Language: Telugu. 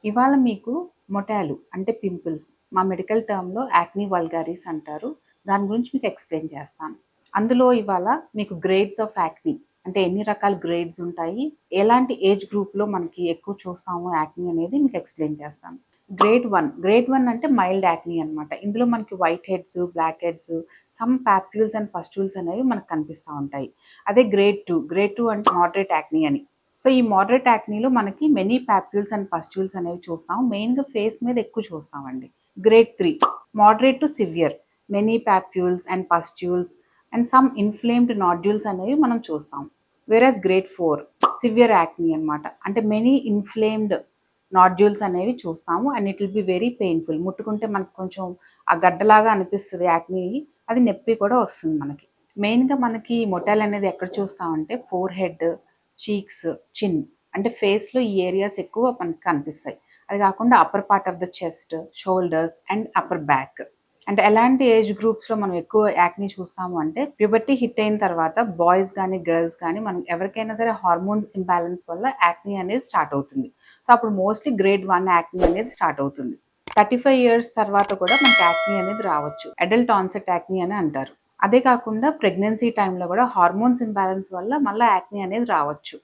ఇవాళ మీకు మొటాలు అంటే పింపుల్స్, మా మెడికల్ టర్మ్‌లో యాక్ని వల్గారిస్ అంటారు. దాని గురించి మీకు ఎక్స్‌ప్లెయిన్ చేస్తాను. అందులో ఇవాళ మీకు గ్రేడ్స్ ఆఫ్ యాక్ని అంటే ఎన్ని రకాల గ్రేడ్స్ ఉంటాయి, ఎలాంటి ఏజ్ గ్రూప్‌లో మనకి ఎక్కువ చూస్తాము యాక్ని అనేది మీకు ఎక్స్‌ప్లెయిన్ చేస్తాను. గ్రేడ్ 1 అంటే మైల్డ్ యాక్ని అనమాట. ఇందులో మనకి white heads, black heads, some papules and pustules అనేవి మనకు కనిపిస్తూ ఉంటాయి. అదే గ్రేడ్ 2 అంటే మోడరేట్ యాక్ని అని. సో ఈ మోడరేట్ యాక్నీలో మనకి మెనీ పాప్యూల్స్ అండ్ పస్ట్యూల్స్ అనేవి చూస్తాం. మెయిన్గా ఫేస్ మీద ఎక్కువ చూస్తామండి. Grade 3 moderate to severe, many papules and pustules and some inflamed nodules అనేవి మనం చూస్తాం. వేరస్ గ్రేడ్ 4 సివియర్ యాక్నీ అనమాట. అంటే మెనీ ఇన్ఫ్లేమ్డ్ నాడ్యూల్స్ అనేవి చూస్తాము and it will be very painful. ముట్టుకుంటే మనకు కొంచెం ఆ గడ్డలాగా అనిపిస్తుంది యాక్నీ, అది నొప్పి కూడా వస్తుంది మనకి. మెయిన్గా మనకి మొటాల్ అనేది ఎక్కడ చూస్తామంటే ఫోర్ హెడ్, చీక్స్, చిన్ అంటే ఫేస్లో ఈ ఏరియాస్ ఎక్కువ మనకి కనిపిస్తాయి. అది కాకుండా upper part of the chest, shoulders and upper back. అంటే ఎలాంటి ఏజ్ గ్రూప్స్లో మనం ఎక్కువ యాక్ని చూస్తాము అంటే ప్యూబర్టీ హిట్ అయిన తర్వాత బాయ్స్ కానీ గర్ల్స్ కానీ మనం ఎవరికైనా సరే హార్మోన్స్ ఇంబ్యాలెన్స్ వల్ల యాక్ని అనేది స్టార్ట్ అవుతుంది. సో అప్పుడు మోస్ట్లీ గ్రేడ్ 1 యాక్ని అనేది స్టార్ట్ అవుతుంది. 35 ఇయర్స్ తర్వాత కూడా మనకి యాక్ని అనేది రావచ్చు. అడల్ట్ ఆన్సెట్ యాక్ని అని అంటారు. అదే కాకుండా ప్రెగ్నెన్సీ టైంలో కూడా హార్మోన్స్ ఇంబ్యాలెన్స్ వల్ల మళ్ళీ యాక్ని అనేది రావచ్చు.